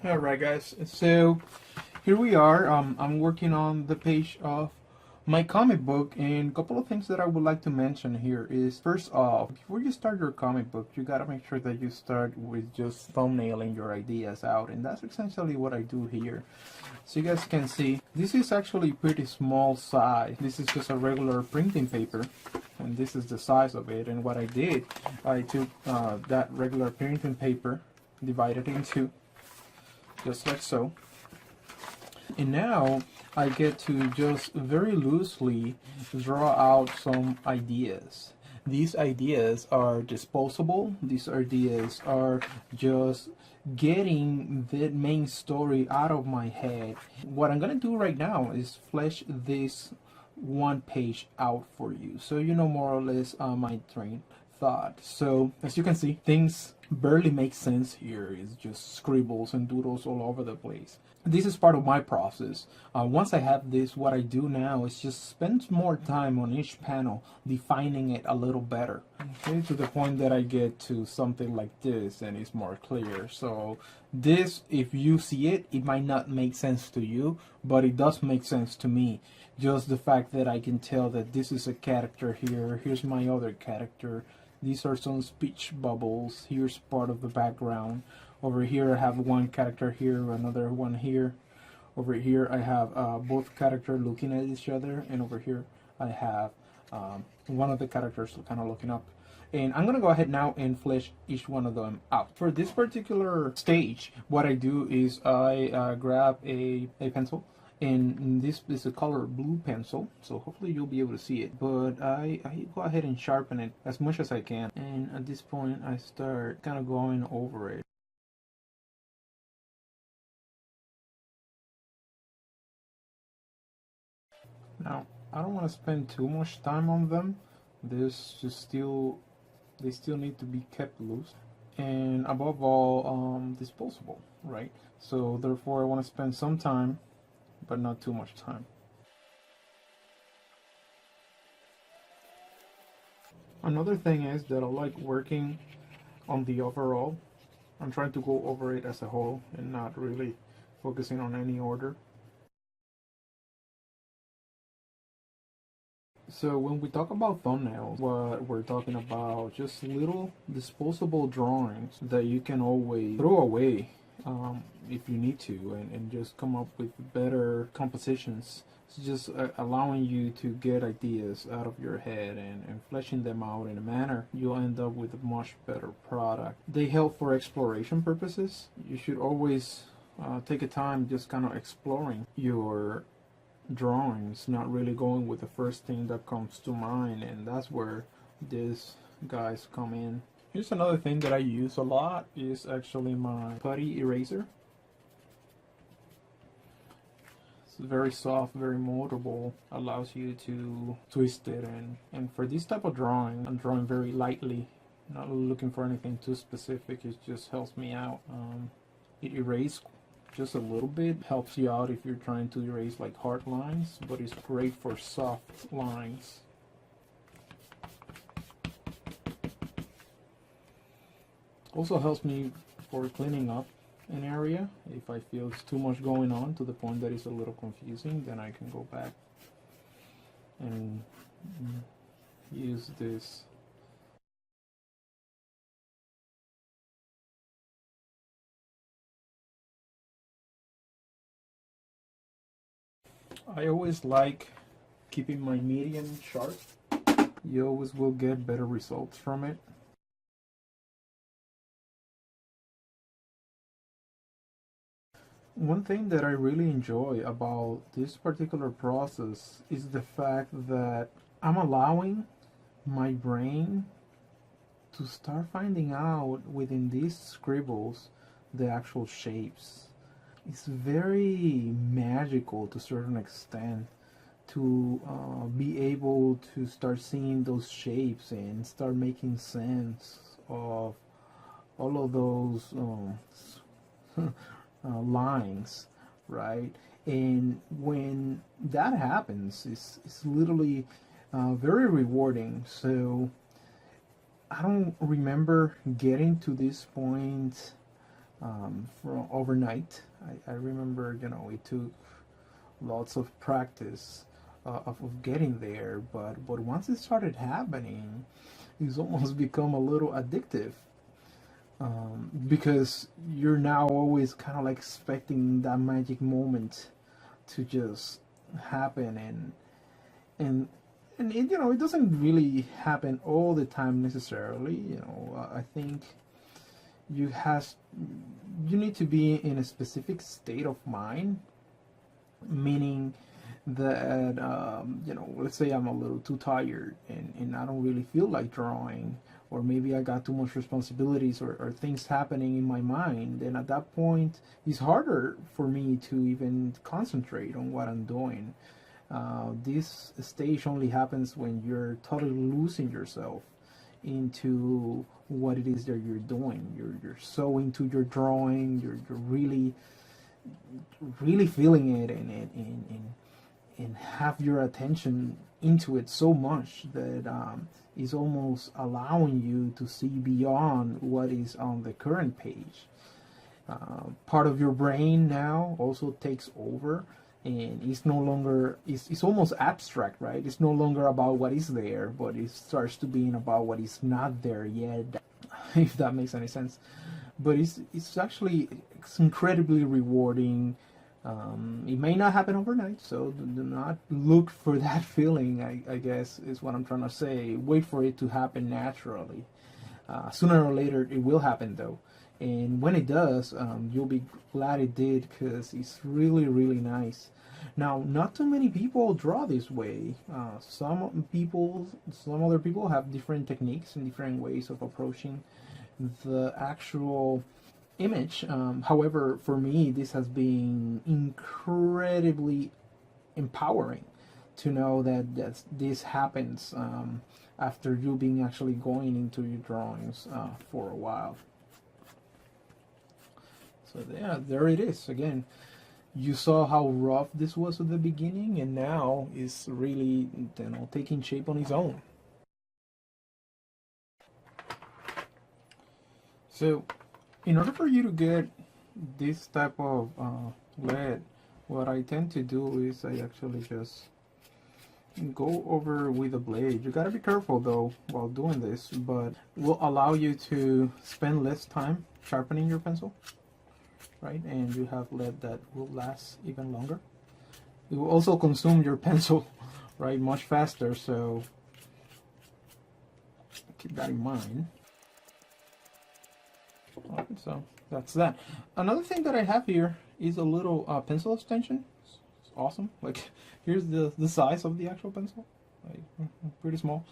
Alright guys, so here we are. I'm working on the page of my comic book, and a couple of things that I would like to mention here is, first off, before you start your comic book, you gotta make sure that you start with just thumbnailing your ideas out, and that's essentially what I do here. So you guys can see, this is actually pretty small size. This is just a regular printing paper, and this is the size of it. And what I did, I took that regular printing paper, divided it into just like so. And now I get to just very loosely draw out some ideas. These ideas are disposable. These ideas are just getting the main story out of my head. What I'm gonna do right now is flesh this one page out for you, so you know more or less my train thought. So as you can see, things barely make sense here. It's just scribbles and doodles all over the place. This is part of my process. Once I have this, what I do now is just spend more time on each panel, defining it a little better, okay, to the point that I get to something like this and it's more clear. So this, if you see it, it might not make sense to you, but it does make sense to me. Just the fact that I can tell that this is a character here, here's my other character, these are some speech bubbles, here's part of the background. Over here I have one character here, another one here. Over here I have both characters looking at each other, and over here I have one of the characters kind of looking up. And I'm gonna go ahead now and flesh each one of them out. For this particular stage, what I do is I grab a pencil, and this is a color blue pencil, so hopefully you'll be able to see it, but I go ahead and sharpen it as much as I can, and at this point I start kind of going over it. Now, I don't want to spend too much time on them. This just still, they still need to be kept loose, and above all, disposable, right? So therefore, I want to spend some time, but not too much time. Another thing is that I like working on the overall. I'm trying to go over it as a whole and not really focusing on any order. So when we talk about thumbnails, what we're talking about just little disposable drawings that you can always throw away if you need to, and just come up with better compositions. It's just allowing you to get ideas out of your head and fleshing them out in a manner you'll end up with a much better product. They help for exploration purposes. You should always take a time just kind of exploring your drawings, not really going with the first thing that comes to mind, and that's where these guys come in. Here's another thing that I use a lot is actually my putty eraser. It's very soft, very moldable, allows you to twist it, and for this type of drawing, I'm drawing very lightly, not looking for anything too specific. It just helps me out. It erases just a little bit, helps you out if you're trying to erase like hard lines, but it's great for soft lines. Also helps me for cleaning up an area. If I feel it's too much going on to the point that it's a little confusing, then I can go back and use this. I always like keeping my medium sharp. You always will get better results from it. One thing that I really enjoy about this particular process is the fact that I'm allowing my brain to start finding out within these scribbles the actual shapes. It's very magical to a certain extent to be able to start seeing those shapes and start making sense of all of those lines, right? And when that happens, it's literally very rewarding. So I don't remember getting to this point from overnight. I remember, it took lots of practice of getting there, but once it started happening, it's almost become a little addictive, because you're now always kind of like expecting that magic moment to just happen, and and it doesn't really happen all the time necessarily. I think you has you need to be in a specific state of mind, meaning that let's say I'm a little too tired, and I don't really feel like drawing, or maybe I got too much responsibilities, or things happening in my mind, and at that point it's harder for me to even concentrate on what I'm doing. This stage only happens when you're totally losing yourself into what it is that you're doing. You're so into your drawing. You're really feeling it, and have your attention into it so much that is almost allowing you to see beyond what is on the current page. Part of your brain now also takes over, and it's no longer, it's almost abstract, right? It's no longer about what is there, but it starts to being about what is not there yet, if that makes any sense. But it's incredibly rewarding. It may not happen overnight, so do not look for that feeling, I guess is what I'm trying to say. Wait for it to happen naturally. Sooner or later it will happen though, and when it does, you'll be glad it did, because it's really, really nice. Now, not too many people draw this way. Some other people have different techniques and different ways of approaching the actual image. However, for me, this has been incredibly empowering to know that this happens after you being actually going into your drawings for a while. So yeah, there it is again. You saw how rough this was at the beginning, and now it's really, taking shape on its own. So, in order for you to get this type of lead, what I tend to do is I actually just go over with a blade. You gotta be careful though while doing this, but will allow you to spend less time sharpening your pencil, right? And you have lead that will last even longer. It will also consume your pencil, right, much faster, so keep that in mind. Alright, so that's that. Another thing that I have here is a little pencil extension. It's awesome. Like, here's the size of the actual pencil, like, pretty small.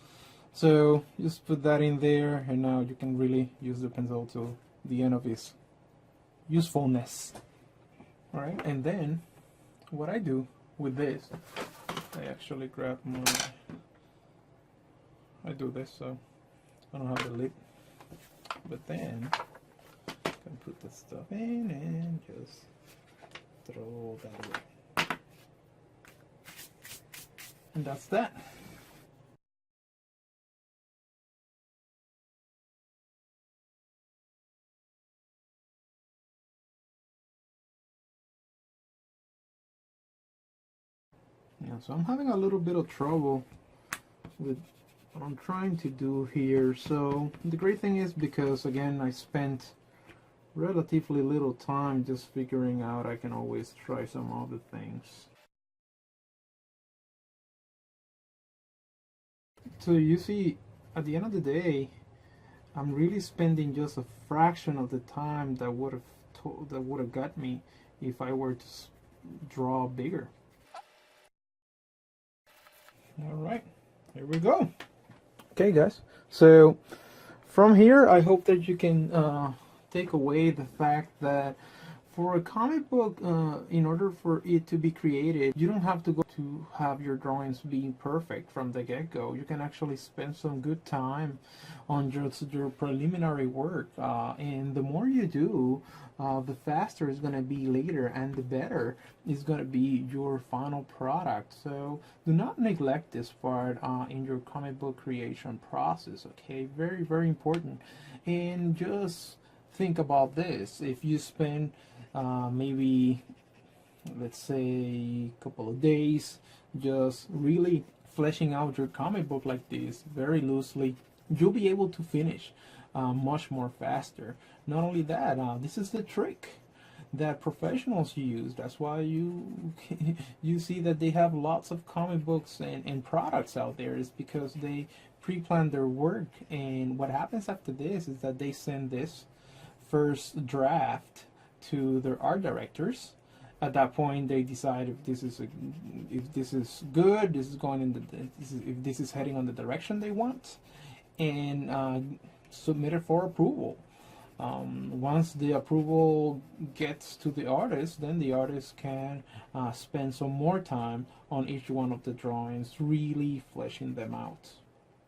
So just put that in there, and now you can really use the pencil to the end of its usefulness. All right, and then what I do with this, I actually grab my, I do this so I don't have the lid, but then I can put the stuff in and just throw that away. And that's that. Yeah, so I'm having a little bit of trouble with what I'm trying to do here. So the great thing is, because again I spent relatively little time just figuring out, I can always try some other things. So you see, at the end of the day, I'm really spending just a fraction of the time that would have got me if I were to draw bigger. All right, here we go. Okay, guys. So from here, I hope that you can take away the fact that for a comic book, in order for it to be created, you don't have to go to have your drawings being perfect from the get-go. You can actually spend some good time on just your preliminary work, and the more you do, the faster it's going to be later, and the better is going to be your final product. So do not neglect this part in your comic book creation process. Okay, very, very important. And just think about this. If you spend maybe, let's say, a couple of days just really fleshing out your comic book like this very loosely, you'll be able to finish much more faster. Not only that, this is the trick that professionals use. That's why you you see that they have lots of comic books and products out there, is because they pre-plan their work. And what happens after this is that they send this first draft to their art directors. At that point, they decide if this is if this is good, this is going in the if this is heading on the direction they want, and submit it for approval. Once the approval gets to the artist, then the artist can spend some more time on each one of the drawings, really fleshing them out.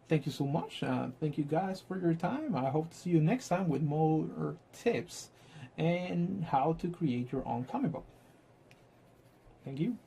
Thank you so much. Thank you guys for your time. I hope to see you next time with more tips and how to create your own comic book. Thank you.